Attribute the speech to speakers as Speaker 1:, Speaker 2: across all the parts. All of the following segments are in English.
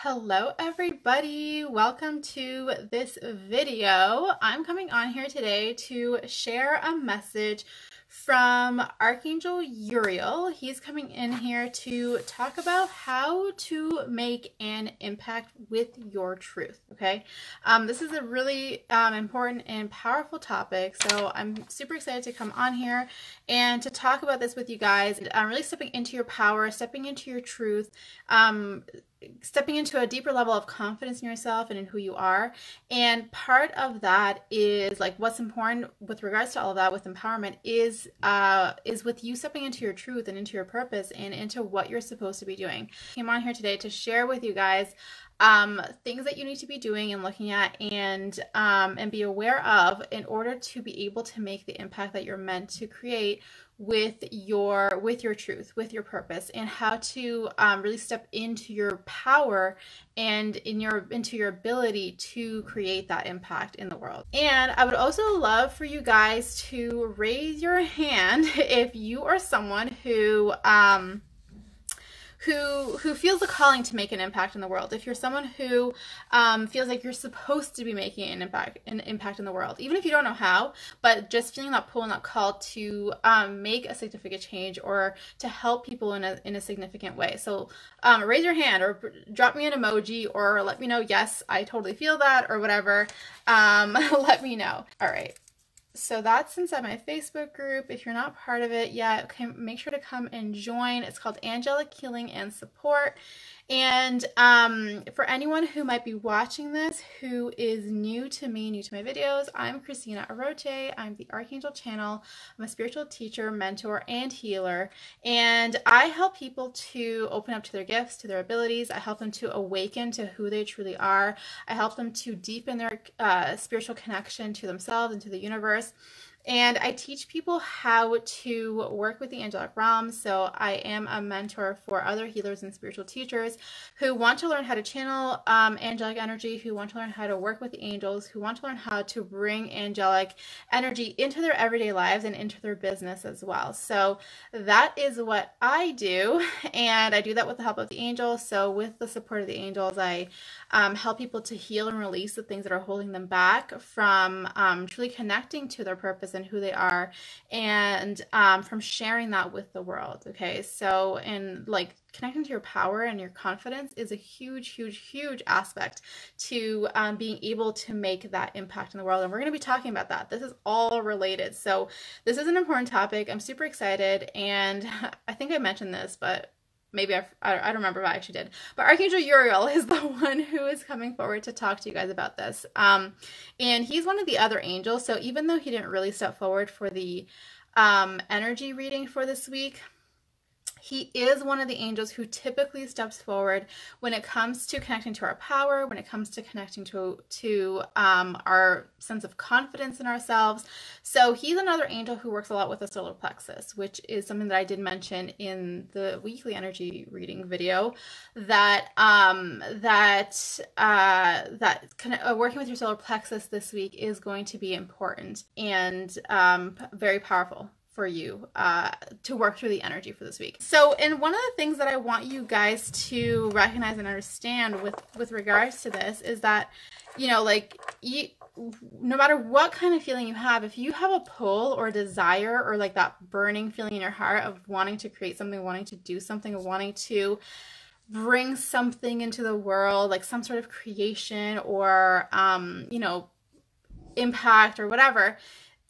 Speaker 1: Hello everybody, welcome to this video. I'm coming on here today to share a message from Archangel Uriel. He's coming in here to talk about how to make an impact with your truth, okay? This is a really important and powerful topic, so I'm super excited to come on here and to talk about this with you guys. Really stepping into your power, stepping into your truth, stepping into a deeper level of confidence in yourself and in who you are. And part of that is like what's important with regards to all of that with empowerment is with you stepping into your truth and into your purpose and into what you're supposed to be doing. I came on here today to share with you guys things that you need to be doing and looking at and be aware of in order to be able to make the impact that you're meant to create with your truth, with your purpose, and how to really step into your power and into your ability to create that impact in the world. And I would also love for you guys to raise your hand if you are someone who feels the calling to make an impact in the world. If you're someone who feels like you're supposed to be making an impact in the world, even if you don't know how, but just feeling that pull and that call to make a significant change or to help people in a significant way. So raise your hand or drop me an emoji or let me know, yes, I totally feel that, or whatever. Let me know. All right. So that's inside my Facebook group. If you're not part of it yet, make sure to come and join. It's called Angelic Healing and Support. And for anyone who might be watching this who is new to me, new to my videos, I'm Christina Aroche. I'm the Archangel Channel. I'm a spiritual teacher, mentor, and healer. And I help people to open up to their gifts, to their abilities. I help them to awaken to who they truly are. I help them to deepen their spiritual connection to themselves and to the universe. And I teach people how to work with the angelic realm. So I am a mentor for other healers and spiritual teachers who want to learn how to channel angelic energy, who want to learn how to work with the angels, who want to learn how to bring angelic energy into their everyday lives and into their business as well. So that is what I do. And I do that with the help of the angels. So with the support of the angels, I help people to heal and release the things that are holding them back from truly connecting to their purpose and who they are, and from sharing that with the world. Okay, so and like connecting to your power and your confidence is a huge aspect to being able to make that impact in the world, and we're going to be talking about that. This is all related, so this is an important topic. I'm super excited, and I think I mentioned this, but maybe I don't remember if I actually did. But Archangel Uriel is the one who is coming forward to talk to you guys about this. And he's one of the other angels. So even though he didn't really step forward for the energy reading for this week, he is one of the angels who typically steps forward when it comes to connecting to our power, when it comes to connecting to our sense of confidence in ourselves. So he's another angel who works a lot with the solar plexus, which is something that I did mention in the weekly energy reading video, that working with your solar plexus this week is going to be important and very powerful for you to work through the energy for this week. So, and one of the things that I want you guys to recognize and understand with regards to this is that, you know, like no matter what kind of feeling you have, if you have a pull or desire or like that burning feeling in your heart of wanting to create something, wanting to do something, wanting to bring something into the world, like some sort of creation or, you know, impact or whatever,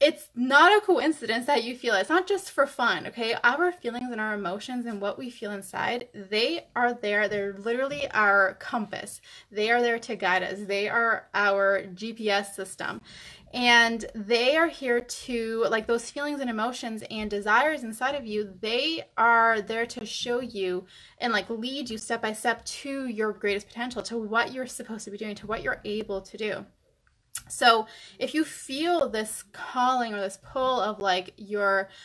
Speaker 1: it's not a coincidence that you feel it. It's not just for fun, okay? Our feelings and our emotions and what we feel inside, they are there. They're literally our compass. They are there to guide us. They are our GPS system. And they are here to, like, those feelings and emotions and desires inside of you, they are there to show you and like lead you step by step to your greatest potential, to what you're supposed to be doing, to what you're able to do. So if you feel this calling or this pull of like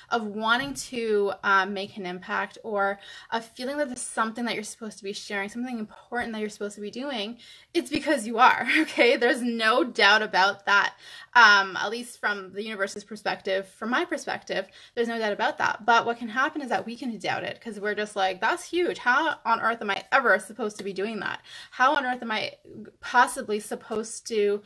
Speaker 1: of wanting to make an impact, or a feeling that there's something that you're supposed to be sharing, something important that you're supposed to be doing, it's because you are, okay? There's no doubt about that. At least from the universe's perspective, from my perspective, there's no doubt about that. But what can happen is that we can doubt it, because we're just like, that's huge. How on earth am I ever supposed to be doing that? How on earth am I possibly supposed to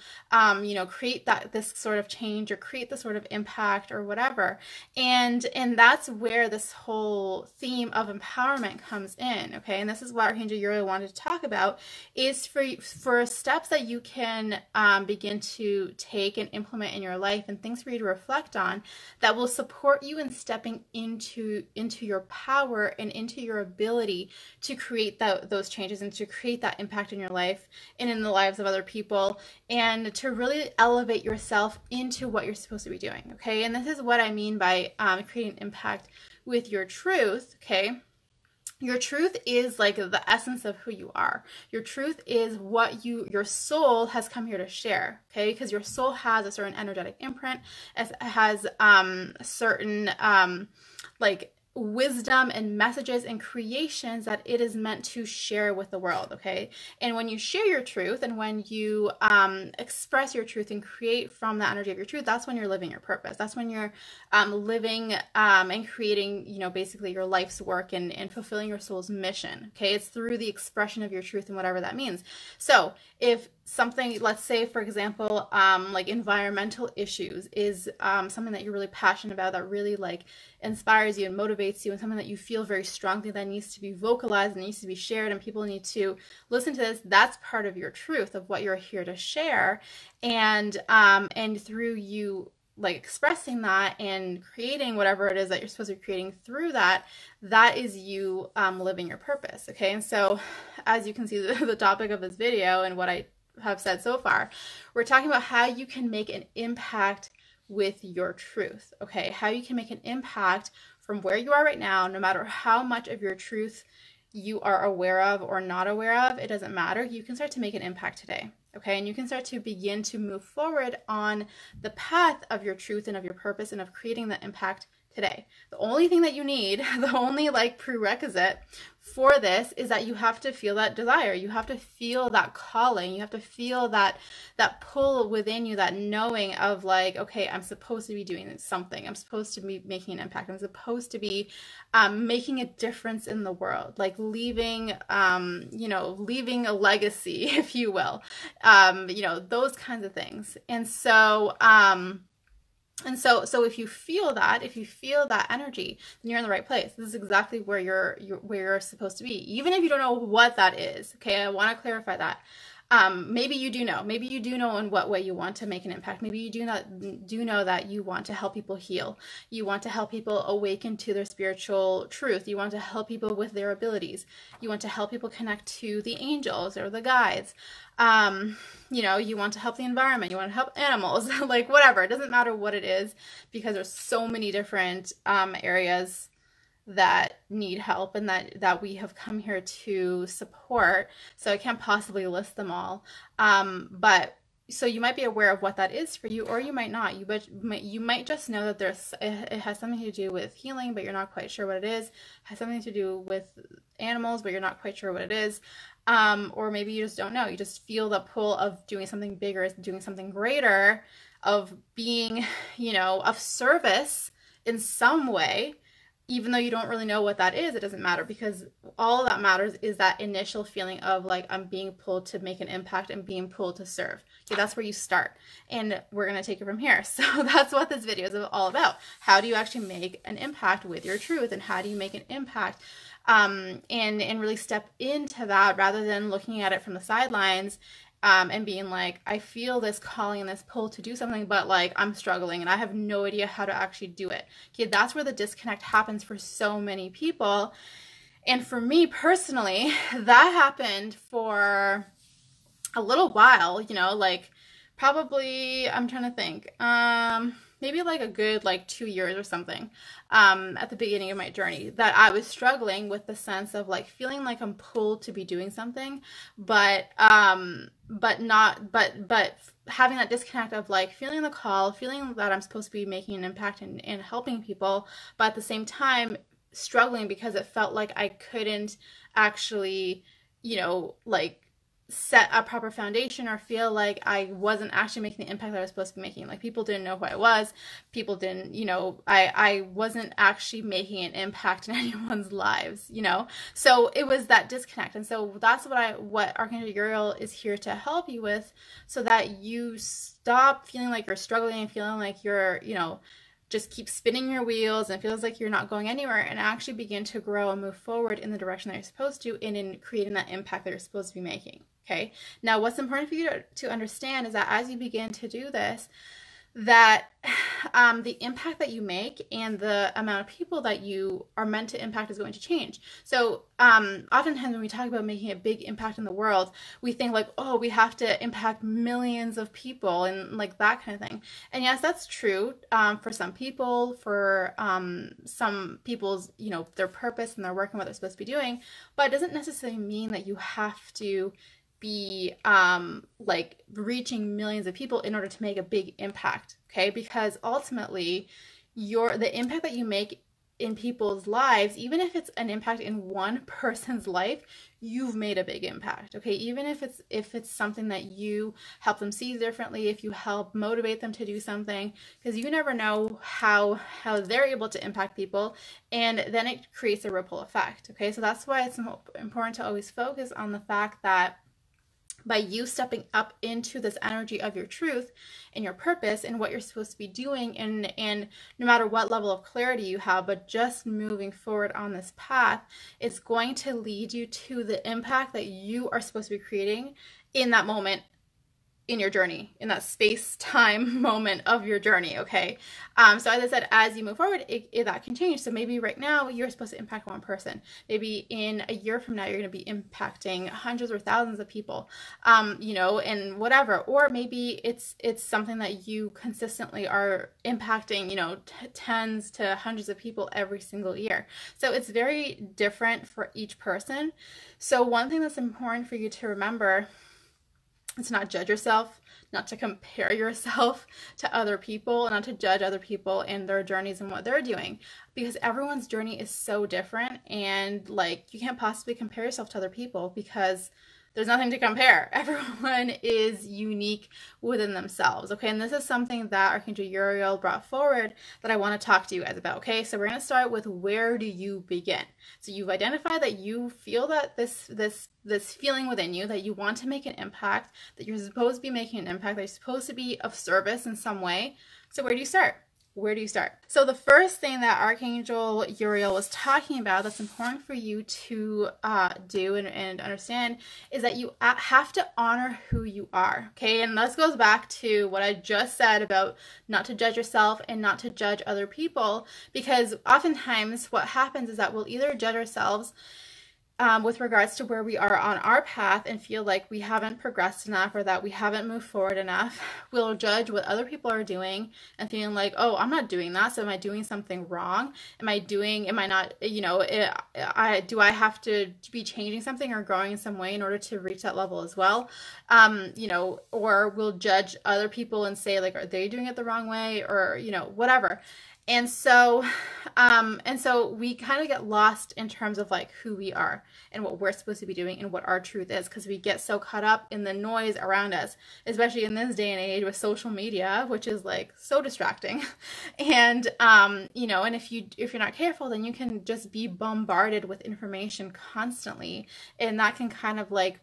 Speaker 1: create this sort of change, or create this sort of impact, or whatever? And that's where this whole theme of empowerment comes in, okay? And this is what Archangel Uriel wanted to talk about, is for steps that you can begin to take and implement in your life, and things for you to reflect on that will support you in stepping into your power and into your ability to create those changes, and to create that impact in your life and in the lives of other people, and to really elevate yourself into what you're supposed to be doing, okay? And this is what I mean by creating impact with your truth, okay? Your truth is like the essence of who you are. Your truth is what your soul has come here to share, okay? Because your soul has a certain energetic imprint. It has certain like wisdom and messages and creations that it is meant to share with the world, okay? And when you share your truth, and when you express your truth and create from the energy of your truth, that's when you're living your purpose. That's when you're living and creating, basically your life's work, and fulfilling your soul's mission, okay? It's through the expression of your truth, and whatever that means. So if something, let's say for example, like environmental issues is something that you're really passionate about, that really like inspires you and motivates you, and something that you feel very strongly that needs to be vocalized and needs to be shared, and people need to listen to this, that's part of your truth, of what you're here to share. And through you like expressing that and creating whatever it is that you're supposed to be creating through that, that is you living your purpose, okay? And so as you can see, the topic of this video and what I have said so far, we're talking about how you can make an impact with your truth, okay? How you can make an impact from where you are right now, no matter how much of your truth you are aware of or not aware of, it doesn't matter. You can start to make an impact today, okay? And you can start to begin to move forward on the path of your truth and of your purpose and of creating the impact today. The only thing that you need, the only like prerequisite for this, is that you have to feel that desire. You have to feel that calling. You have to feel that pull within you, that knowing of like, okay, I'm supposed to be doing something. I'm supposed to be making an impact. I'm supposed to be making a difference in the world, like leaving leaving a legacy, if you will, those kinds of things. And so if you feel that energy, then you're in the right place. This is exactly where you're supposed to be, even if you don't know what that is. Okay, I want to clarify that. Maybe you do know. Maybe you do know in what way you want to make an impact. Maybe you do know that you want to help people heal. You want to help people awaken to their spiritual truth. You want to help people with their abilities. You want to help people connect to the angels or the guides. You want to help the environment. You want to help animals, like whatever. It doesn't matter what it is, because there's so many different areas that need help, and that we have come here to support. So I can't possibly list them all. But so you might be aware of what that is for you, or you might not. You might just know that it has something to do with healing, but you're not quite sure what it is. It has something to do with animals, but you're not quite sure what it is. Or maybe you just don't know. You just feel the pull of doing something bigger, doing something greater, of being, of service in some way. Even though you don't really know what that is, it doesn't matter, because all that matters is that initial feeling of like, I'm being pulled to make an impact and being pulled to serve. Okay, that's where you start. And we're going to take it from here. So that's what this video is all about. How do you actually make an impact with your truth? And how do you make an impact and really step into that, rather than looking at it from the sidelines and being like, I feel this calling and this pull to do something, but like I'm struggling and I have no idea how to actually do it. Okay, that's where the disconnect happens for so many people. And for me personally, that happened for a little while, like probably, I'm trying to think, maybe like a good like 2 years or something, at the beginning of my journey, that I was struggling with the sense of like feeling like I'm pulled to be doing something, but not, but having that disconnect of like feeling the call, feeling that I'm supposed to be making an impact and helping people, but at the same time struggling because it felt like I couldn't actually, like set a proper foundation or feel like I wasn't actually making the impact that I was supposed to be making. Like people didn't know who I was. People didn't, I wasn't actually making an impact in anyone's lives. So it was that disconnect. And so that's what Archangel Uriel is here to help you with, so that you stop feeling like you're struggling and feeling like you're, just keep spinning your wheels and feels like you're not going anywhere, and actually begin to grow and move forward in the direction that you're supposed to, and in creating that impact that you're supposed to be making. Okay. Now, what's important for you to understand is that as you begin to do this, that the impact that you make and the amount of people that you are meant to impact is going to change. So oftentimes when we talk about making a big impact in the world, we think like, oh, we have to impact millions of people and like that kind of thing. And yes, that's true for some people, for some people's, their purpose and their work and what they're supposed to be doing. But it doesn't necessarily mean that you have to be like reaching millions of people in order to make a big impact. Okay, because ultimately the impact that you make in people's lives, even if it's an impact in one person's life, you've made a big impact. Okay, even if it's something that you help them see differently, if you help motivate them to do something, because you never know how they're able to impact people, and then it creates a ripple effect. Okay, so that's why it's important to always focus on the fact that by you stepping up into this energy of your truth and your purpose and what you're supposed to be doing, and no matter what level of clarity you have, but just moving forward on this path, it's going to lead you to the impact that you are supposed to be creating in that moment in your journey, in that space-time moment of your journey. Okay, so as I said, as you move forward, that can change. So maybe right now you're supposed to impact one person. Maybe in a year from now you're going to be impacting hundreds or thousands of people, and whatever. Or maybe it's something that you consistently are impacting, tens to hundreds of people every single year. So it's very different for each person. So one thing that's important for you to remember, it's not judge yourself, not to compare yourself to other people, not to judge other people and their journeys and what they're doing, because everyone's journey is so different, and like you can't possibly compare yourself to other people because there's nothing to compare. Everyone is unique within themselves. Okay, and this is something that Archangel Uriel brought forward that I want to talk to you guys about. Okay, so we're going to start with, where do you begin? So you've identified that you feel that this feeling within you that you want to make an impact, that you're supposed to be making an impact, that you're supposed to be of service in some way. So where do you start? Where do you start? So the first thing that Archangel Uriel was talking about that's important for you to do and understand is that you have to honor who you are. Okay, and this goes back to what I just said about not to judge yourself and not to judge other people, because oftentimes what happens is that we'll either judge ourselves with regards to where we are on our path and feel like we haven't progressed enough or that we haven't moved forward enough. We'll judge what other people are doing and feeling like, oh, I'm not doing that, so am I doing something wrong? Am I not, do I have to be changing something or growing in some way in order to reach that level as well? Or we'll judge other people and say like, are they doing it the wrong way, or, whatever. And so we kind of get lost in terms of like who we are and what we're supposed to be doing and what our truth is, because we get so caught up in the noise around us, especially in this day and age with social media, which is like so distracting. And and if you're not careful, then you can just be bombarded with information constantly, and that can kind of like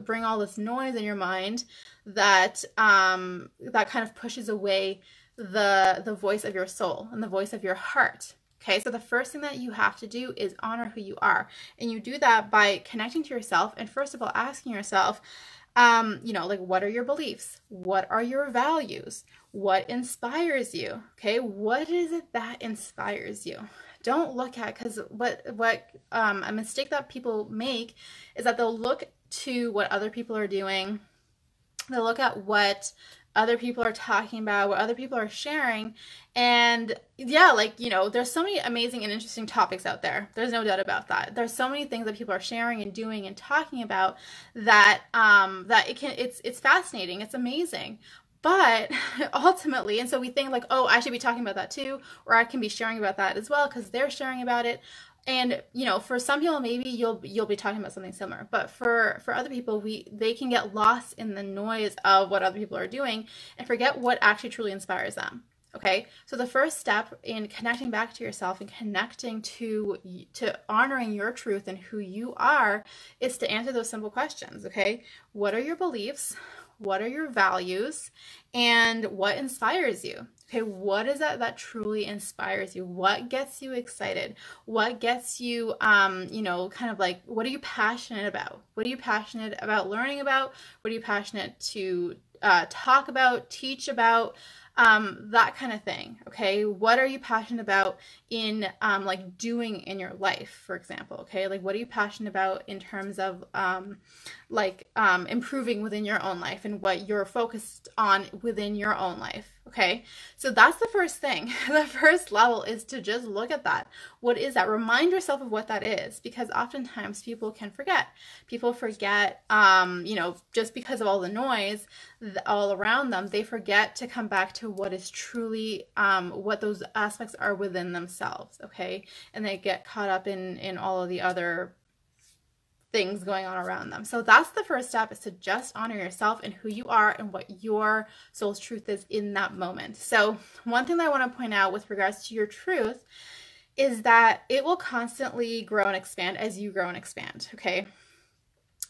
Speaker 1: bring all this noise in your mind that that kind of pushes away the voice of your soul and the voice of your heart. Okay, so the first thing that you have to do is honor who you are, and you do that by connecting to yourself and first of all asking yourself, like, what are your beliefs? What are your values? What inspires you? Okay, what is it that inspires you? Don't look at, because what a mistake that people make is that they'll look to what other people are doing. They'll look at what other people are talking about, what other people are sharing. And yeah, like, you know, there's so many amazing and interesting topics out there. There's no doubt about that. There's so many things that people are sharing and doing and talking about that it's fascinating. It's amazing. But ultimately, and so we think like, oh, I should be talking about that too, or I can be sharing about that as well because they're sharing about it. And you know, for some people, maybe you'll be talking about something similar, but for other people, they can get lost in the noise of what other people are doing and forget what actually truly inspires them. Okay, so the first step in connecting back to yourself and connecting to honoring your truth and who you are is to answer those simple questions. Okay, what are your beliefs? What are your values? And what inspires you? Okay, what is that truly inspires you? What gets you excited? What gets you, you know, kind of like, what are you passionate about? What are you passionate about learning about? What are you passionate to talk about, teach about? That kind of thing. Okay, what are you passionate about in like doing in your life, for example? Okay, like what are you passionate about in terms of improving within your own life and what you're focused on within your own life. Okay, so that's the first thing. The first level is to just look at that. What is that? Remind yourself of what that is, because oftentimes people can forget. People forget, you know, just because of all the noise all around them, they forget to come back to what is truly, what those aspects are within themselves. Okay, and they get caught up in all of the other things going on around them. So that's the first step, is to just honor yourself and who you are and what your soul's truth is in that moment. So one thing that I want to point out with regards to your truth is that it will constantly grow and expand as you grow and expand. Okay,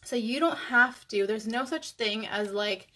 Speaker 1: so you don't have to, there's no such thing as like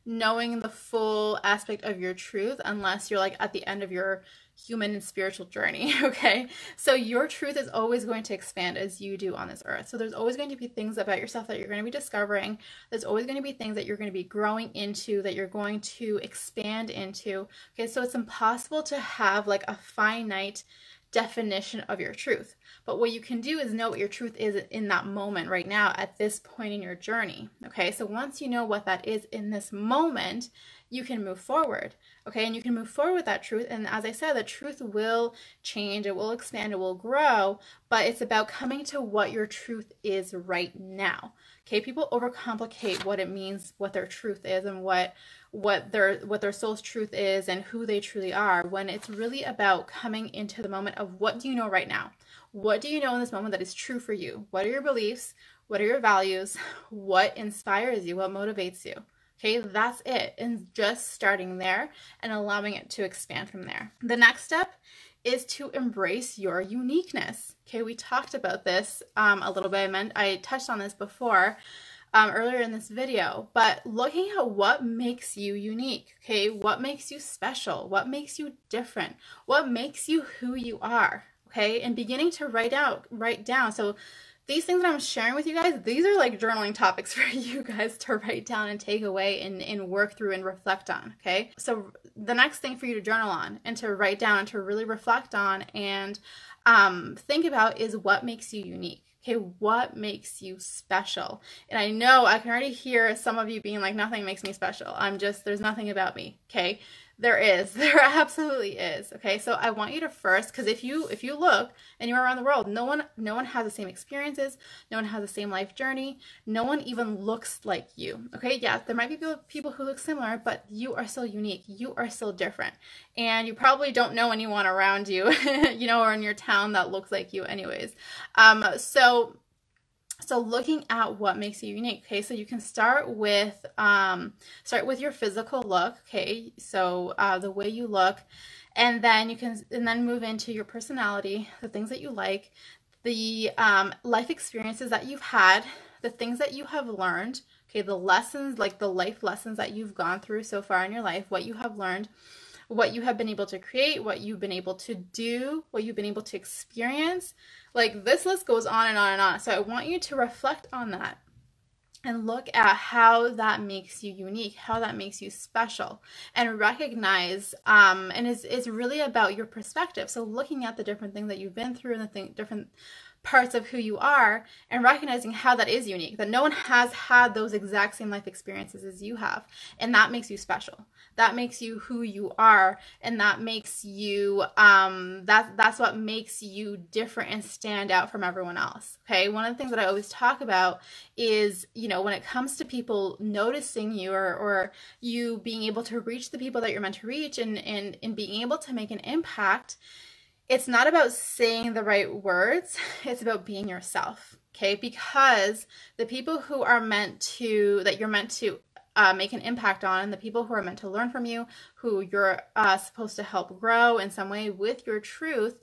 Speaker 1: knowing the full aspect of your truth unless you're like at the end of your human and spiritual journey. Okay, so your truth is always going to expand as you do on this earth. So there's always going to be things about yourself that you're going to be discovering. There's always going to be things that you're going to be growing into, that you're going to expand into. Okay, so it's impossible to have like a finite definition of your truth. But what you can do is know what your truth is in that moment right now at this point in your journey. Okay, so once you know what that is in this moment, you can move forward. Okay, and you can move forward with that truth. And as I said, the truth will change, it will expand, it will grow, but it's about coming to what your truth is right now. Okay, people overcomplicate what it means, what their truth is, and what their soul's truth is and who they truly are, when it's really about coming into the moment of what do you know right now? What do you know in this moment that is true for you? What are your beliefs? What are your values? What inspires you? What motivates you? Okay, that's it. And just starting there and allowing it to expand from there. The next step is to embrace your uniqueness. Okay, we talked about this a little bit. I touched on this before earlier in this video, but looking at what makes you unique. Okay, what makes you special? What makes you different? What makes you who you are? Okay, and beginning to write down. So these things that I'm sharing with you guys, these are like journaling topics for you guys to write down and take away and work through and reflect on. Okay, so the next thing for you to journal on and to write down and to really reflect on and think about is what makes you unique. Okay, what makes you special? And I know I can already hear some of you being like, nothing makes me special. There's nothing about me. Okay, there absolutely is. Okay, so I want you to first, because if you look anywhere around the world, no one has the same experiences, no one has the same life journey, no one even looks like you. Okay, yeah, there might be people who look similar, but you are still unique. You are still different, and you probably don't know anyone around you, you know, or in your town that looks like you, anyways. So looking at what makes you unique. Okay, so you can start with your physical look. Okay, so the way you look, and then move into your personality, the things that you like, the life experiences that you've had, the things that you have learned. Okay, the lessons, like the life lessons that you've gone through so far in your life, what you have learned, what you have been able to create, what you've been able to do, what you've been able to experience. Like this list goes on and on and on. So I want you to reflect on that and look at how that makes you unique, how that makes you special, and recognize, and it's really about your perspective. So looking at the different things that you've been through and the different parts of who you are, and recognizing how that is unique, that no one has had those exact same life experiences as you have. And that makes you special. That makes you who you are. And that makes you, that's what makes you different and stand out from everyone else. Okay. One of the things that I always talk about is, you know, when it comes to people noticing you, or you being able to reach the people that you're meant to reach, and being able to make an impact, it's not about saying the right words. It's about being yourself. Okay. Because the people who are meant to, that you're meant to make an impact on, and the people who are meant to learn from you, who you're supposed to help grow in some way with your truth,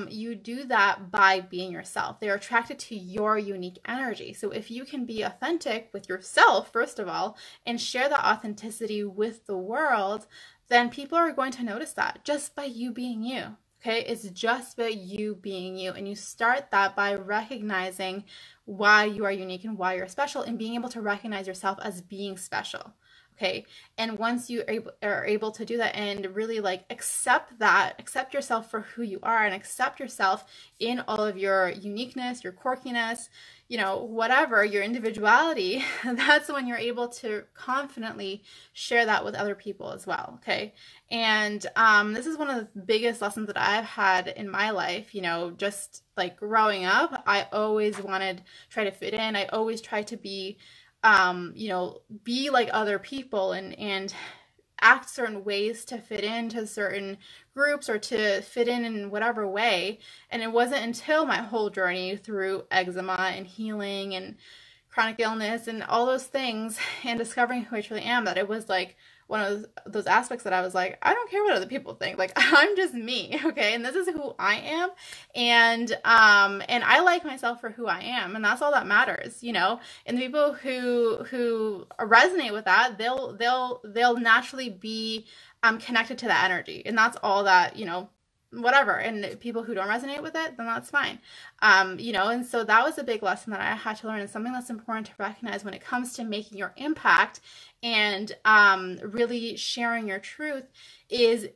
Speaker 1: you do that by being yourself. They're attracted to your unique energy. So if you can be authentic with yourself, first of all, and share that authenticity with the world, then people are going to notice that just by you being you. Okay, it's just about you being you. And you start that by recognizing why you are unique and why you're special, and being able to recognize yourself as being special. Okay, and once you are able to do that and really like accept that, accept yourself for who you are, and accept yourself in all of your uniqueness, your quirkiness, you know, whatever, your individuality, that's when you're able to confidently share that with other people as well. Okay. And this is one of the biggest lessons that I've had in my life, you know, just like growing up. I always try to fit in. I always try to be, you know, be like other people, and act certain ways to fit into certain groups, or to fit in whatever way. And it wasn't until my whole journey through eczema and healing and chronic illness and all those things, and discovering who I truly am, that it was like one of those aspects that I was like, I don't care what other people think. Like, I'm just me, okay? And this is who I am, and I like myself for who I am, and that's all that matters, you know. And the people who resonate with that, they'll naturally be connected to that energy, and that's all that, you know, whatever. And people who don't resonate with it, then that's fine. You know, and so that was a big lesson that I had to learn, and something that's important to recognize when it comes to making your impact and really sharing your truth is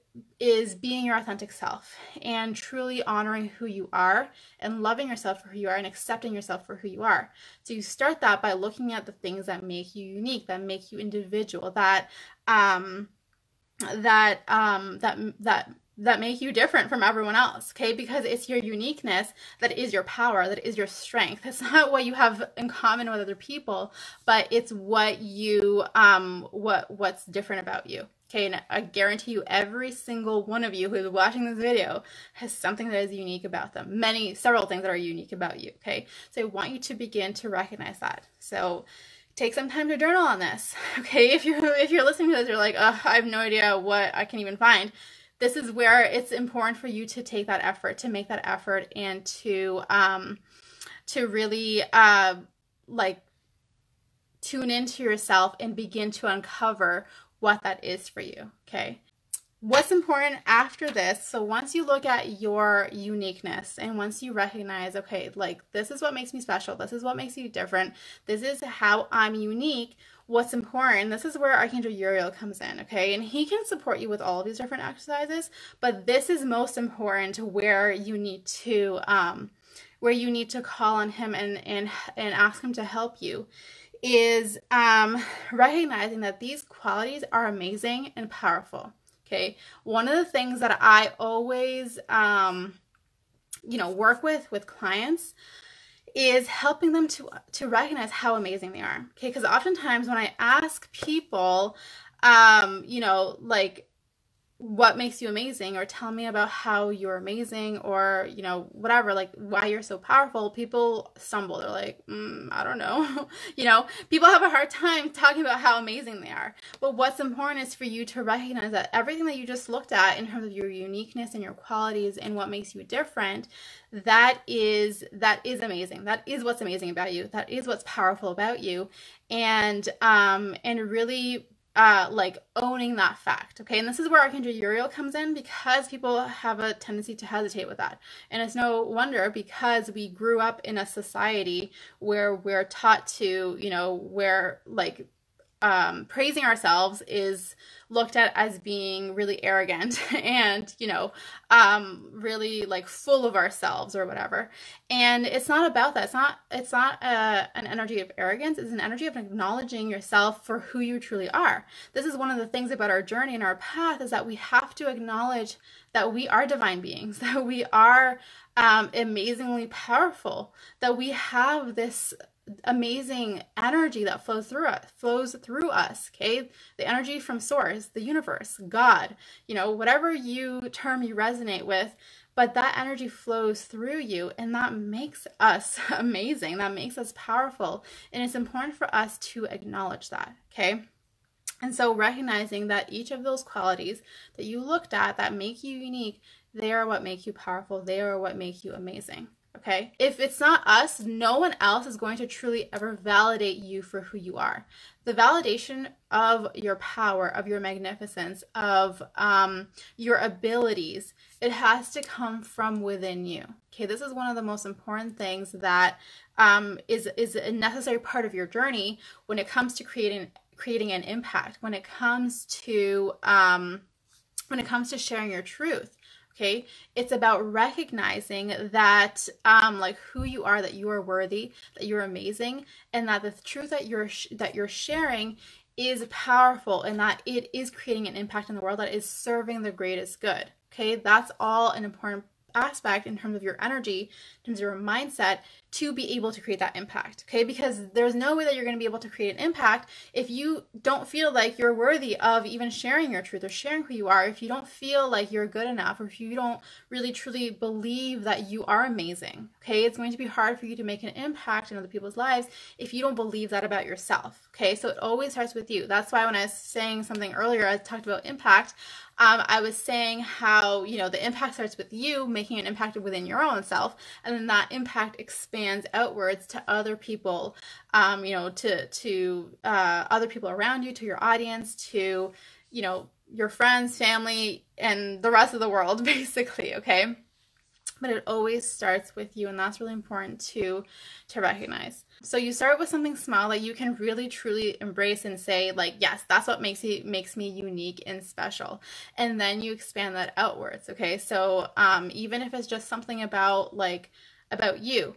Speaker 1: being your authentic self, and truly honoring who you are, and loving yourself for who you are, and accepting yourself for who you are. So you start that by looking at the things that make you unique, that make you individual, that make you different from everyone else, okay? Because it's your uniqueness that is your power, that is your strength. It's not what you have in common with other people, but it's what you, what's different about you, okay? And I guarantee you, every single one of you who is watching this video has something that is unique about them. Several things that are unique about you, okay? So I want you to begin to recognize that. So take some time to journal on this, okay? If you're listening to this, you're like, I have no idea what I can even find. This is where it's important for you to take that effort, to make that effort, and to really like tune into yourself and begin to uncover what that is for you. Okay. What's important after this? So once you look at your uniqueness, and once you recognize, okay, like this is what makes me special, this is what makes you different, this is how I'm unique. What's important, this is where Archangel Uriel comes in, okay? And he can support you with all of these different exercises, but this is most important, where you need to call on him and ask him to help you, is recognizing that these qualities are amazing and powerful, okay? One of the things that I always, you know, work with clients is helping them to recognize how amazing they are, okay? Because oftentimes when I ask people, you know, like, what makes you amazing, or tell me about how you're amazing, or, you know, whatever, like why you're so powerful, people stumble. They're like, I don't know. You know, people have a hard time talking about how amazing they are. But what's important is for you to recognize that everything that you just looked at in terms of your uniqueness and your qualities and what makes you different, that is amazing. That is what's amazing about you. That is what's powerful about you. And really like owning that fact, okay? And this is where Archangel Uriel comes in, because people have a tendency to hesitate with that. And it's no wonder, because we grew up in a society where we're taught to, you know, where like praising ourselves is looked at as being really arrogant and, really like full of ourselves or whatever. And it's not about that. It's not an energy of arrogance. It's an energy of acknowledging yourself for who you truly are. This is one of the things about our journey and our path, is that we have to acknowledge that we are divine beings, that we are amazingly powerful, that we have this amazing energy that flows through us. Okay, the energy from source, the universe, God, whatever term you resonate with, but that energy flows through you, and that makes us amazing, that makes us powerful, and it's important for us to acknowledge that. Okay, and so recognizing that each of those qualities that you looked at that make you unique, they are what make you powerful, they are what make you amazing. Okay, if it's not us, no one else is going to truly ever validate you for who you are. The validation of your power, of your magnificence, of your abilities, it has to come from within you. Okay, this is one of the most important things that is a necessary part of your journey when it comes to creating an impact, when it comes to sharing your truth. Okay, it's about recognizing that like who you are, that you are worthy, that you're amazing, and that the truth that you're sharing is powerful, and that it is creating an impact in the world, that is serving the greatest good. Okay, that's all an important aspect in terms of your energy, in terms of your mindset, to be able to create that impact. Okay, because there's no way that you're going to be able to create an impact if you don't feel like you're worthy of even sharing your truth or sharing who you are, if you don't feel like you're good enough, or if you don't really truly believe that you are amazing. Okay, it's going to be hard for you to make an impact in other people's lives if you don't believe that about yourself. Okay, so it always starts with you. That's why when I was saying something earlier, I talked about impact. I was saying how, the impact starts with you making an impact within your own self, and then that impact expands outwards to other people, to other people around you, to your audience, to, your friends, family, and the rest of the world, basically. Okay. But it always starts with you, and that's really important to recognize. So you start with something small that you can really truly embrace and say, like, yes, that's what makes me unique and special. And then you expand that outwards. Okay, so even if it's just something about you.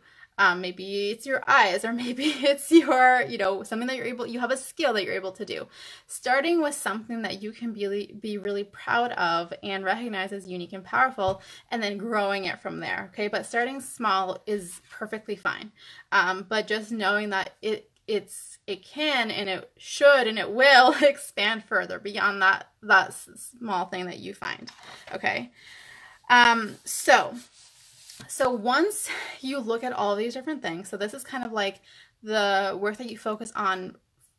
Speaker 1: Maybe it's your eyes, or maybe it's your, something that you have a skill that you're able to do. Starting with something that you can be really proud of and recognize as unique and powerful, and then growing it from there. Okay, but starting small is perfectly fine. But just knowing that it can, and it should, and it will expand further beyond that small thing that you find. Okay, So once you look at all these different things, so this is kind of like the work that you focus on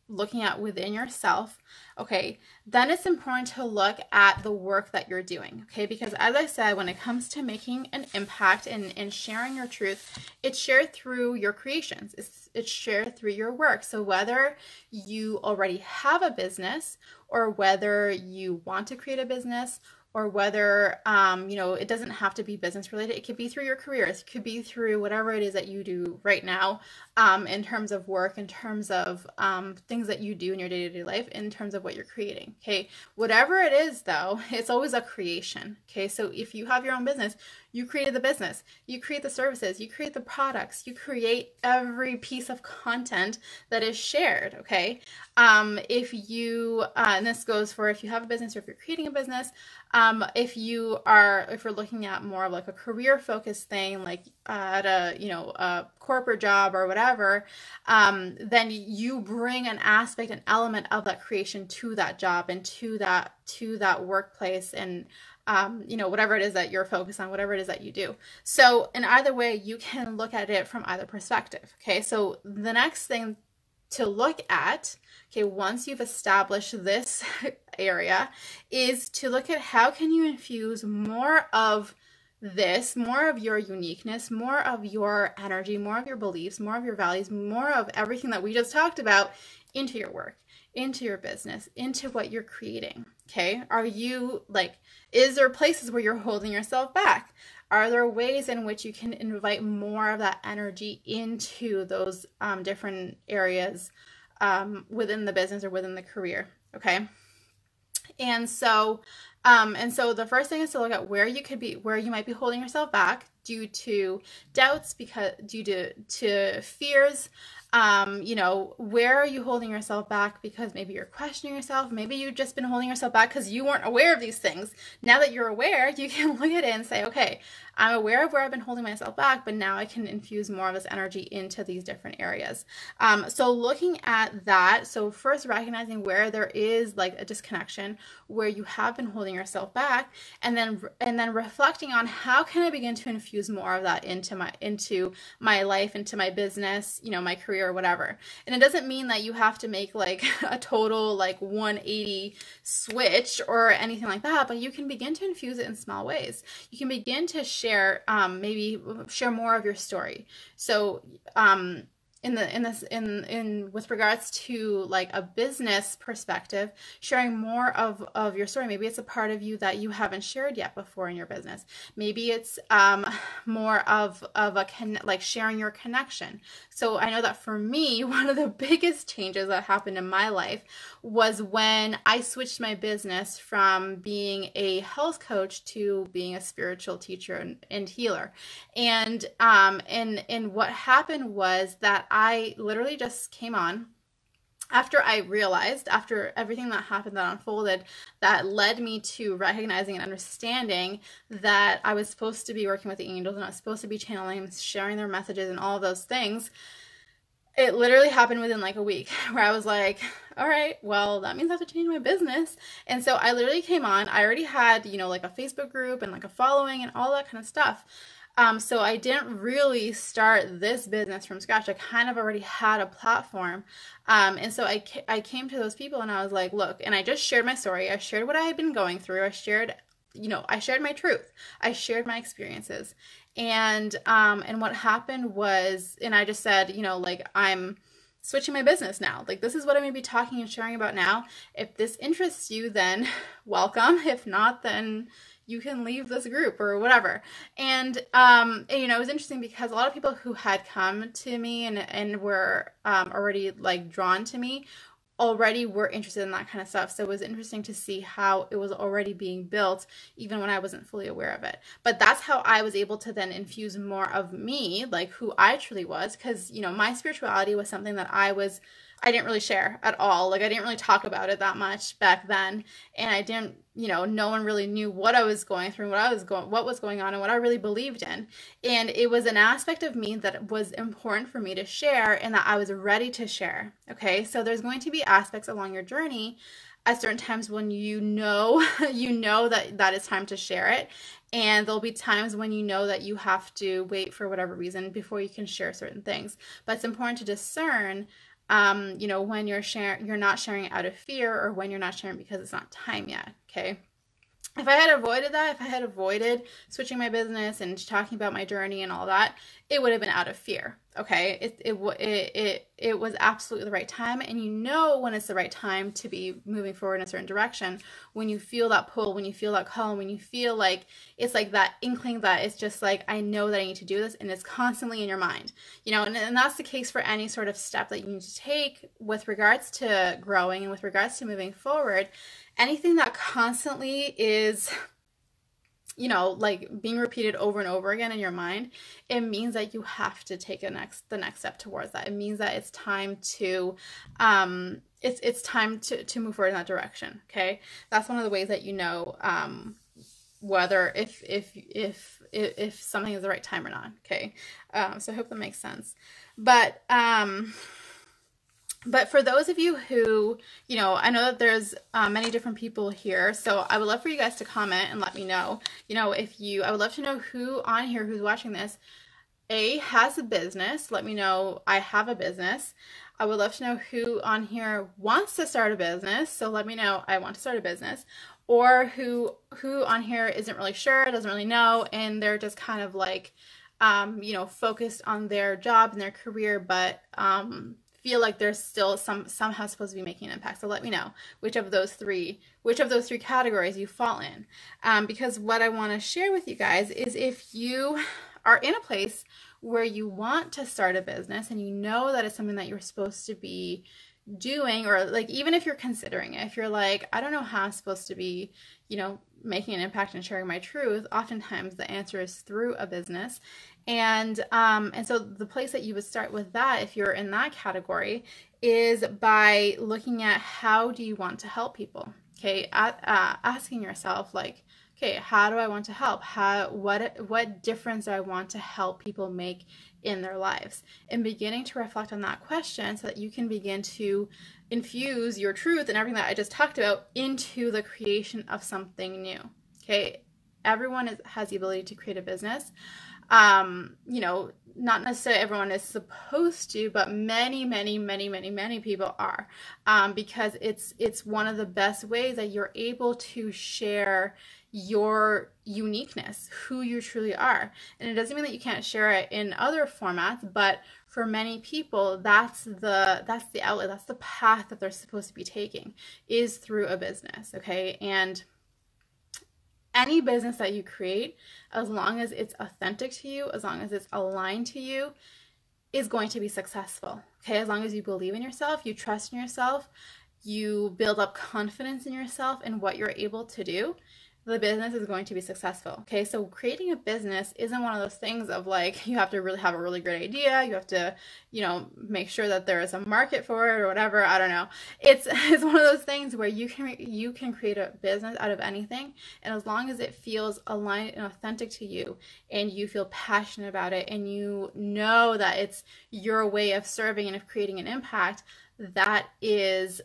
Speaker 1: looking at within yourself, okay, then it's important to look at the work that you're doing, okay? Because as I said, when it comes to making an impact and sharing your truth, it's shared through your creations. It's shared through your work. So whether you already have a business, or whether you want to create a business, or whether, it doesn't have to be business related. It could be through your career. It could be through whatever it is that you do right now, in terms of work, in terms of things that you do in your day-to-day life, in terms of what you're creating. Okay, whatever it is, though, it's always a creation. Okay, so if you have your own business, you created the business, you create the services, you create the products, you create every piece of content that is shared. Okay, if you and this goes for if you have a business, or if you're creating a business, if you're looking at more of like a career focused thing, like at a corporate job or whatever, then you bring an aspect, an element of that creation to that job and to that workplace, and whatever it is that you're focused on, whatever it is that you do. So in either way, you can look at it from either perspective. Okay, so the next thing to look at, okay, once you've established this area, is to look at how can you infuse more of this, more of your uniqueness, more of your energy, more of your beliefs, more of your values, more of everything that we just talked about into your work, into your business, into what you're creating. Okay, is there places where you're holding yourself back? Are there ways in which you can invite more of that energy into those different areas within the business or within the career. Okay. And so, the first thing is to look at where you might be holding yourself back due to doubts, because due to fears. Where are you holding yourself back because maybe you're questioning yourself? Maybe you've just been holding yourself back because you weren't aware of these things. Now that you're aware, you can look at it and say, okay, I'm aware of where I've been holding myself back, but now I can infuse more of this energy into these different areas. So looking at that, so first recognizing where there is like a disconnection, where you have been holding yourself back, and then reflecting on how can I begin to infuse more of that into my life, into my business, my career or whatever. And it doesn't mean that you have to make like a total like 180 switch or anything like that, but you can begin to infuse it in small ways. You can begin to maybe share more of your story. So with regards to like a business perspective, sharing more of your story. Maybe it's a part of you that you haven't shared yet before in your business. Maybe it's more of like sharing your connection. So I know that for me, one of the biggest changes that happened in my life was when I switched my business from being a health coach to being a spiritual teacher and healer. And what happened was that I literally just came on after I realized, after everything that happened, that unfolded, that led me to recognizing and understanding that I was supposed to be working with the angels and I was supposed to be channeling and sharing their messages and all of those things. It literally happened within like a week where I was like, all right, well, that means I have to change my business. And so I literally came on. I already had, like a Facebook group and like a following and all that kind of stuff. So I didn't really start this business from scratch. I kind of already had a platform. And so I came to those people and I was like, look, and I just shared my story. I shared what I had been going through. I shared my truth. I shared my experiences. And what happened was, and I just said, like, I'm switching my business now. Like, this is what I'm going to be talking and sharing about now. If this interests you, then welcome. If not, then you can leave this group or whatever. And it was interesting because a lot of people who had come to me and were already like drawn to me already were interested in that kind of stuff. So it was interesting to see how it was already being built even when I wasn't fully aware of it. But that's how I was able to then infuse more of me, like who I truly was, because my spirituality was something that I didn't really share at all. Like, I didn't really talk about it that much back then. And I didn't, no one really knew what I was going through, what was going on and what I really believed in. And it was an aspect of me that was important for me to share and that I was ready to share. Okay. So there's going to be aspects along your journey at certain times when you know that it's time to share it. And there'll be times when that you have to wait for whatever reason before you can share certain things. But it's important to discern when you're not sharing out of fear, or when you're not sharing because it's not time yet. Okay. If I had avoided that, if I had avoided switching my business and talking about my journey and all that, it would have been out of fear. Okay. It was absolutely the right time. And when it's the right time to be moving forward in a certain direction, when you feel that pull, when you feel that call, when you feel like it's like that inkling that it's just like, I know that I need to do this, and it's constantly in your mind, and that's the case for any sort of step that you need to take with regards to growing and with regards to moving forward. Anything that constantly is, like being repeated over and over again in your mind, it means that you have to take the next step towards that. It means that it's time to, it's time to move forward in that direction. Okay. That's one of the ways that, whether if something is the right time or not. Okay. So I hope that makes sense. But for those of you who, I know that there's many different people here, so I would love for you guys to comment and let me know, I would love to know who on here who's watching this, has a business. Let me know I have a business. I would love to know who on here wants to start a business. So let me know I want to start a business. Or who on here isn't really sure, doesn't really know, and they're just kind of like, focused on their job and their career, but feel like they're still somehow supposed to be making an impact. So let me know which of those three categories you fall in. Because what I want to share with you guys is, if you are in a place where you want to start a business and that it's something that you're supposed to be doing, or like even if you're considering it, if you're like, I don't know how I'm supposed to be, making an impact and sharing my truth, oftentimes the answer is through a business. And so the place that you would start with that, if you're in that category, is by looking at how do you want to help people. Okay, asking yourself like, okay, how do I want to help? What difference do I want to help people make in their lives? And beginning to reflect on that question so that you can begin to infuse your truth and everything that I just talked about into the creation of something new. Okay, everyone has the ability to create a business. Not necessarily everyone is supposed to, but many, many, many, many, many people are, because it's one of the best ways that you're able to share your uniqueness, who you truly are. And it doesn't mean that you can't share it in other formats, but for many people, that's the outlet, that's the path that they're supposed to be taking, is through a business. Okay, and any business that you create, as long as it's authentic to you, as long as it's aligned to you, is going to be successful. Okay, as long as you believe in yourself, you trust in yourself, you build up confidence in yourself and what you're able to do, the business is going to be successful. Okay, so creating a business isn't one of those things of like, you have to really have a really great idea, you have to, make sure that there is a market for it or whatever. I don't know. It's one of those things where you can create a business out of anything, and as long as it feels aligned and authentic to you, and you feel passionate about it, and you know that it's your way of serving and of creating an impact, that is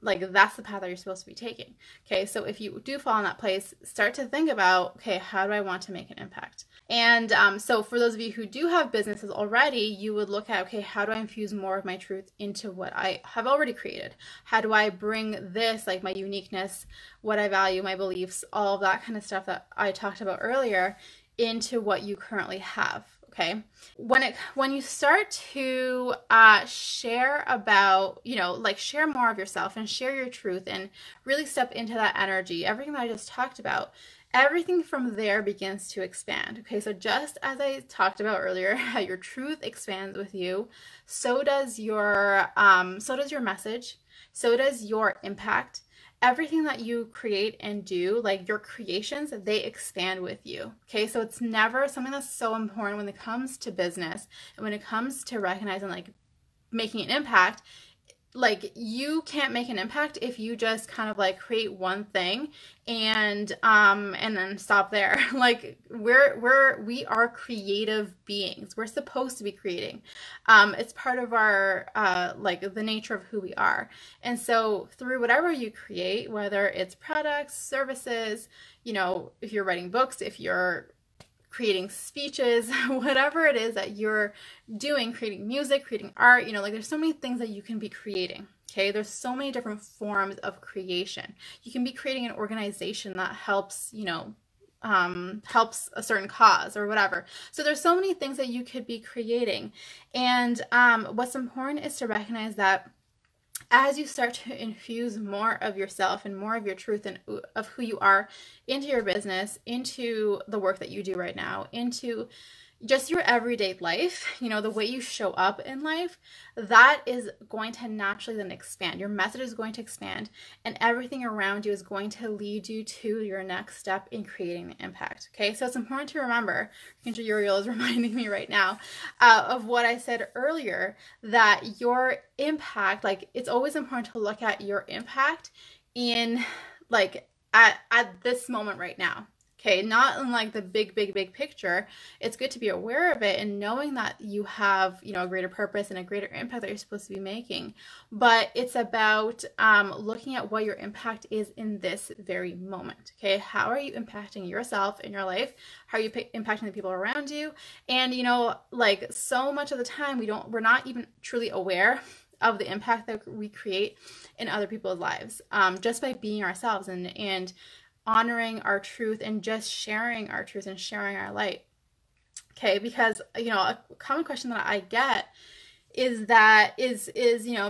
Speaker 1: that's the path that you're supposed to be taking. Okay, so if you do fall in that place, start to think about, okay, how do I want to make an impact? And so for those of you who do have businesses already, you would look at, okay, how do I infuse more of my truth into what I have already created? How do I bring this, like my uniqueness, what I value, my beliefs, all of that kind of stuff that I talked about earlier, into what you currently have? Okay, when you start to share about, share more of yourself and share your truth and really step into that energy, everything that I just talked about, everything from there begins to expand. Okay, so just as I talked about earlier, how your truth expands with you, so does your message, so does your impact. Everything that you create and do, like your creations, they expand with you. Okay, so it's never something that's so important when it comes to business and when it comes to recognizing like making an impact. Like, you can't make an impact if you just kind of like create one thing and then stop there. Like, we are creative beings. We're supposed to be creating. It's part of our the nature of who we are. And so through whatever you create, whether it's products, services, if you're writing books, if you're creating speeches, whatever it is that you're doing, creating music, creating art, there's so many things that you can be creating. Okay, there's so many different forms of creation. You can be creating an organization that helps, helps a certain cause or whatever. So there's so many things that you could be creating. And what's important is to recognize that as you start to infuse more of yourself and more of your truth and of who you are into your business, into the work that you do right now, into just your everyday life, the way you show up in life, that is going to naturally then expand. Your message is going to expand, and everything around you is going to lead you to your next step in creating the impact. Okay, so it's important to remember, Archangel Uriel is reminding me right now of what I said earlier, that your impact, like, it's always important to look at your impact in at this moment right now. Okay, not in like the big picture. It's good to be aware of it and knowing that you have, a greater purpose and a greater impact that you're supposed to be making. But it's about looking at what your impact is in this very moment. Okay, how are you impacting yourself in your life? How are you impacting the people around you? And so much of the time we're not even truly aware of the impact that we create in other people's lives, just by being ourselves and honoring our truth and just sharing our truth and sharing our light. Okay, because a common question that I get is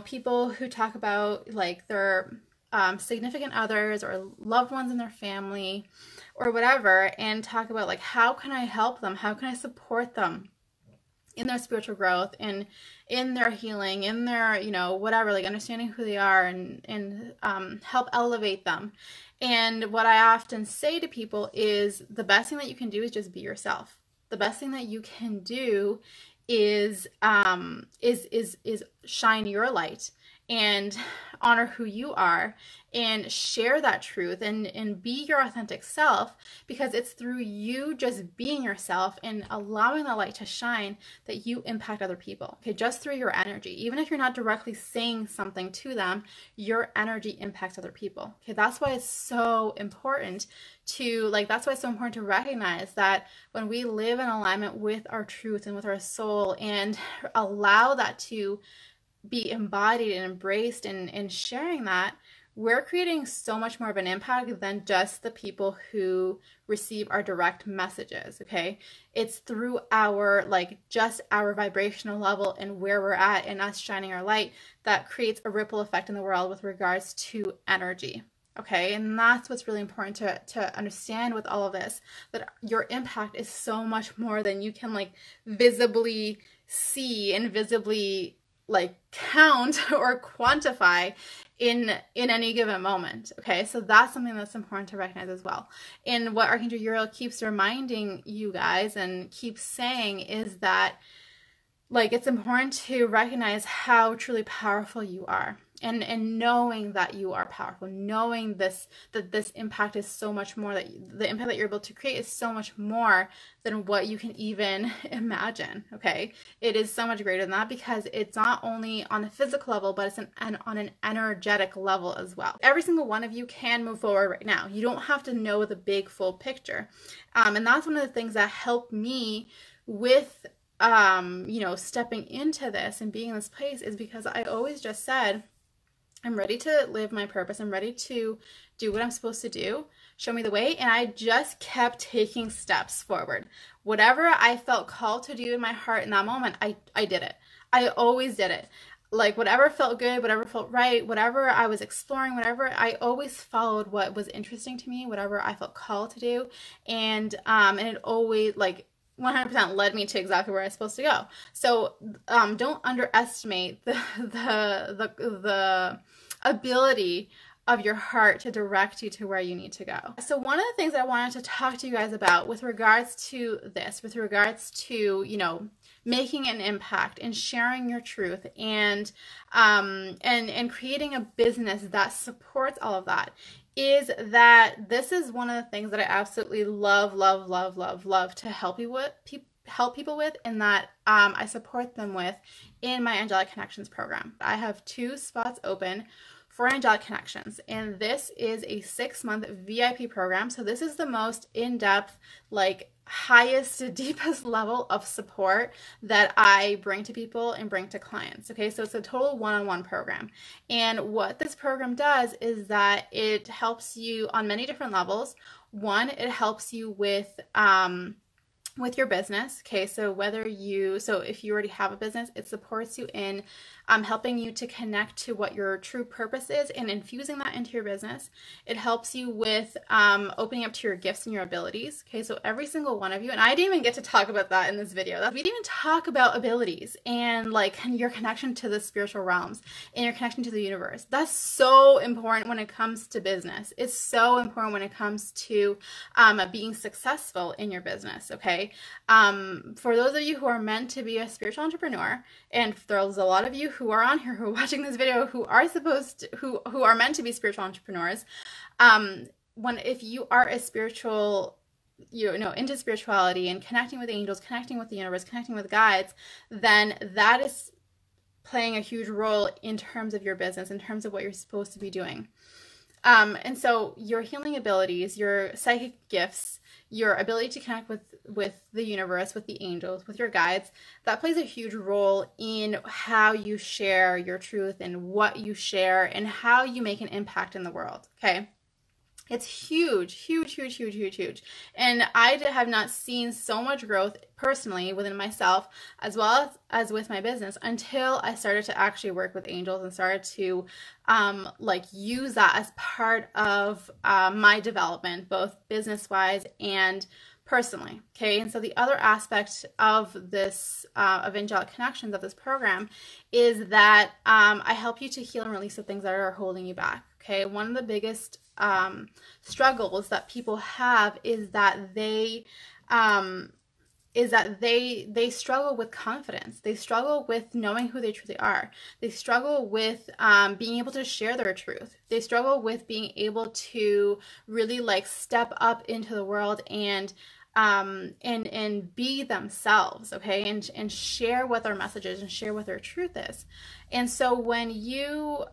Speaker 1: people who talk about like their significant others or loved ones in their family or whatever, and talk about like, how can I help them? How can I support them in their spiritual growth and in their healing, in their, you know, whatever, like understanding who they are, and help elevate them. And what I often say to people is the best thing that you can do is just be yourself. The best thing that you can do is shine your light and honor who you are and share that truth and be your authentic self, because it's through you just being yourself and allowing the light to shine that you impact other people. Okay, just through your energy. Even if you're not directly saying something to them, your energy impacts other people. Okay, that's why it's so important to, like, that's why it's so important to recognize that when we live in alignment with our truth and with our soul and allow that to be embodied and embraced and sharing that, we're creating so much more of an impact than just the people who receive our direct messages. Okay, it's through our, like, just our vibrational level and where we're at and us shining our light that creates a ripple effect in the world with regards to energy. Okay, and that's what's really important to understand with all of this, that your impact is so much more than you can, like, visibly see and visibly, like, count or quantify in any given moment. Okay, so that's something that's important to recognize as well. And what Archangel Uriel keeps reminding you guys and keeps saying is that, like, it's important to recognize how truly powerful you are. And knowing that you are powerful, knowing this, that this impact is so much more, that the impact that you're able to create is so much more than what you can even imagine. Okay, it is so much greater than that, because it's not only on a physical level, but it's on an energetic level as well. Every single one of you can move forward right now. You don't have to know the big full picture, and that's one of the things that helped me with you know, stepping into this and being in this place, is because I always just said, I'm ready to live my purpose. I'm ready to do what I'm supposed to do. Show me the way. And I just kept taking steps forward. Whatever I felt called to do in my heart in that moment, I did it. I always did it. Like, whatever felt good, whatever felt right, whatever I was exploring, whatever, I always followed what was interesting to me, whatever I felt called to do. And it always, like, 100% led me to exactly where I was supposed to go. So don't underestimate the ability of your heart to direct you to where you need to go. So one of the things I wanted to talk to you guys about with regards to this, with regards to, you know, making an impact and sharing your truth and creating a business that supports all of that, is that this is one of the things that I absolutely love to help people with, and that I support them with in my Angelic Connections program. I have 2 spots open for Angelic Connections, and this is a 6-month VIP program. So this is the most in-depth, like, highest, deepest level of support that I bring to people and bring to clients. Okay, so it's a total one-on-one program. And what this program does is that it helps you on many different levels. One, it helps you with your business. Okay, so if you already have a business, it supports you in helping you to connect to what your true purpose is and infusing that into your business. It helps you with opening up to your gifts and your abilities. Okay, so every single one of you, and I didn't even get to talk about that in this video. We didn't even talk about abilities and, like, your connection to the spiritual realms and your connection to the universe. That's so important when it comes to business. It's so important when it comes to being successful in your business. Okay, for those of you who are meant to be a spiritual entrepreneur, and there's a lot of you who are on here who are watching this video who are meant to be spiritual entrepreneurs, if you are a spiritual, you know, into spirituality and connecting with angels, connecting with the universe, connecting with guides, then that is playing a huge role in terms of your business, in terms of what you're supposed to be doing. And so your healing abilities, your psychic gifts, your ability to connect with the universe, with the angels, with your guides, that plays a huge role in how you share your truth and what you share and how you make an impact in the world. Okay. It's huge. And I have not seen so much growth personally within myself as well as with my business until I started to actually work with angels and started to like use that as part of my development, both business-wise and personally. Okay. And so the other aspect of this, of Angelic Connections, of this program, is that I help you to heal and release the things that are holding you back. Okay. One of the biggest struggles that people have is that they struggle with confidence. They struggle with knowing who they truly are. They struggle with being able to share their truth. They struggle with being able to really like step up into the world and be themselves, okay, and share what their message is and share what their truth is. And so when you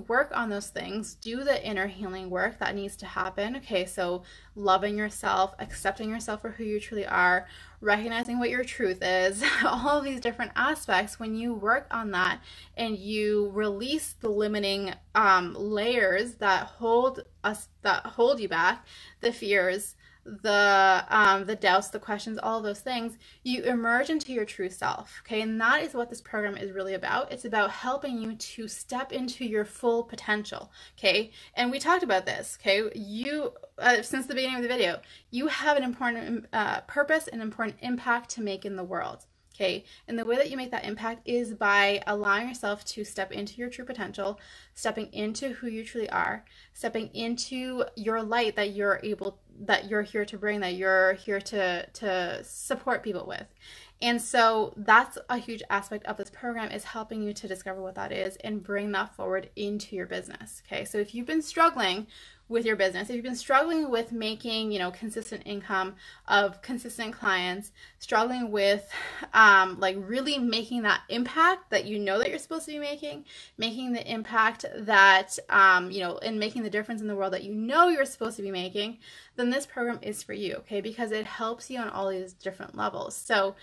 Speaker 1: work on those things, do the inner healing work that needs to happen. Okay, so loving yourself, accepting yourself for who you truly are, recognizing what your truth is, all of these different aspects. When you work on that and you release the limiting layers that hold you back, the fears, the doubts, the questions, all of those things, you emerge into your true self. Okay, and that is what this program is really about. It's about helping you to step into your full potential. Okay, and we talked about this. Okay, you since the beginning of the video, you have an important purpose, an important impact to make in the world. Okay, and the way that you make that impact is by allowing yourself to step into your true potential, stepping into who you truly are, stepping into your light that you're here to bring, that you're here to support people with. And so that's a huge aspect of this program, is helping you to discover what that is and bring that forward into your business. Okay, so if you've been struggling with your business, if you've been struggling with making, consistent income, of consistent clients, struggling with like really making that impact that that you're supposed to be making the impact that and making the difference in the world that you're supposed to be making, then this program is for you. Okay, because it helps you on all these different levels. So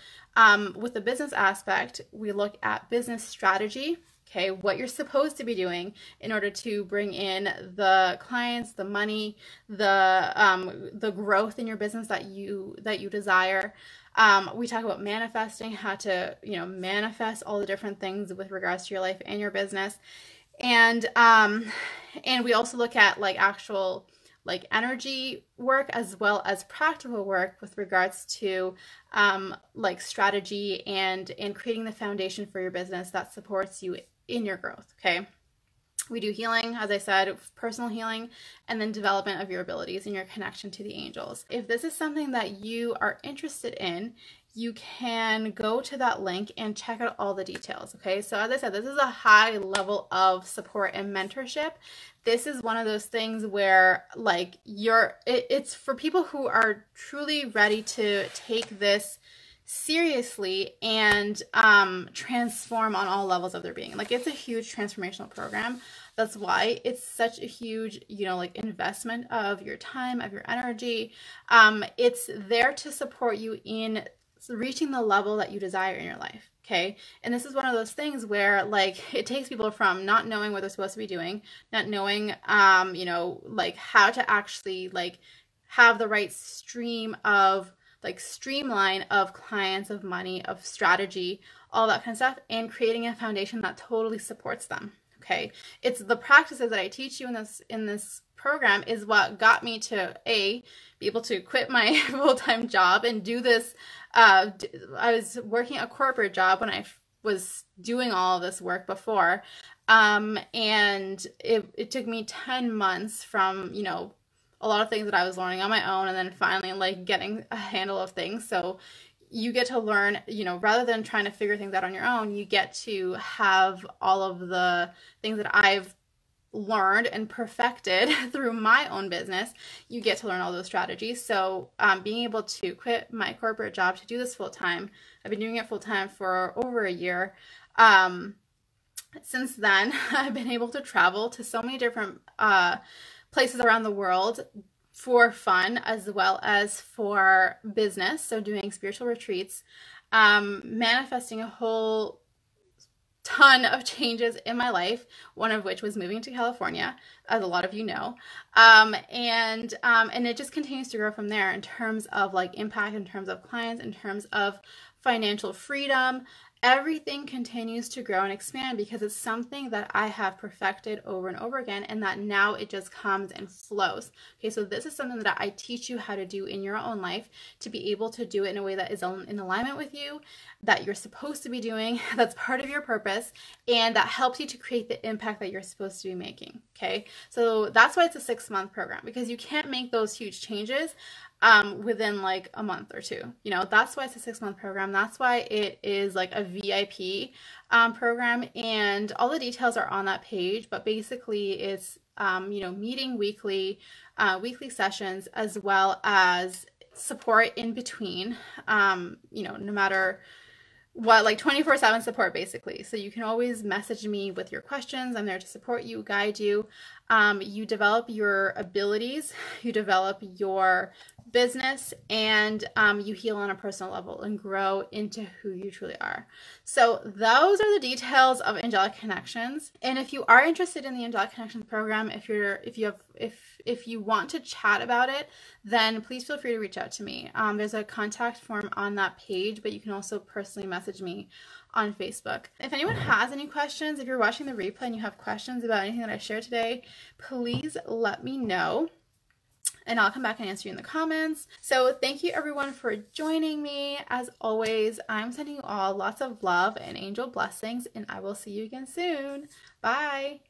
Speaker 1: with the business aspect, we look at business strategy. Okay, what you're supposed to be doing in order to bring in the clients, the money, the growth in your business that you desire. We talk about manifesting, how to manifest all the different things with regards to your life and your business, and we also look at like actual like energy work as well as practical work with regards to like strategy and creating the foundation for your business that supports you in your growth. Okay, we do healing, as I said, personal healing, and then development of your abilities and your connection to the angels. If this is something that you are interested in, you can go to that link and check out all the details. Okay, so as I said, this is a high level of support and mentorship. This is one of those things where like it's for people who are truly ready to take this seriously and transform on all levels of their being. Like, it's a huge transformational program. That's why it's such a huge, like investment of your time, of your energy. It's there to support you in reaching the level that you desire in your life. Okay, and this is one of those things where like it takes people from not knowing what they're supposed to be doing, not knowing like how to actually like have the right streamline of clients, of money, of strategy, all that kind of stuff, and creating a foundation that totally supports them. Okay, it's the practices that I teach you in this program is what got me to be able to quit my full-time job and do this. I was working a corporate job when I was doing all of this work before, and it took me 10 months from a lot of things that I was learning on my own, and then finally like getting a handle of things. So you get to learn, rather than trying to figure things out on your own, you get to have all of the things that I've learned and perfected through my own business. You get to learn all those strategies. So being able to quit my corporate job to do this full time, I've been doing it full time for over a year. Since then, I've been able to travel to so many different places around the world for fun as well as for business. So doing spiritual retreats, manifesting a whole ton of changes in my life, one of which was moving to California, as a lot of you know, and it just continues to grow from there in terms of like impact, in terms of clients, in terms of financial freedom, everything continues to grow and expand because it's something that I have perfected over and over again, and that now it just comes and flows. Okay, so this is something that I teach you how to do in your own life, to be able to do it in a way that is in alignment with you, that you're supposed to be doing, that's part of your purpose, and that helps you to create the impact that you're supposed to be making. Okay, so that's why it's a 6-month program, because you can't make those huge changes within like a month or two. You know, that's why it's a 6-month program. That's why it is like a VIP program, and all the details are on that page. But basically, it's you know, meeting weekly, weekly sessions, as well as support in between. You know, no matter what, like 24/7 support basically. So you can always message me with your questions. I'm there to support you, guide you. You develop your abilities, you develop your business, and you heal on a personal level and grow into who you truly are. So those are the details of Angelic Connections. And if you are interested in the Angelic Connections program, if you want to chat about it, then please feel free to reach out to me. There's a contact form on that page, but you can also personally message me on Facebook. If anyone has any questions, if you're watching the replay and you have questions about anything that I shared today, please let me know, and I'll come back and answer you in the comments. So thank you everyone for joining me. As always, I'm sending you all lots of love and angel blessings, and I will see you again soon. Bye.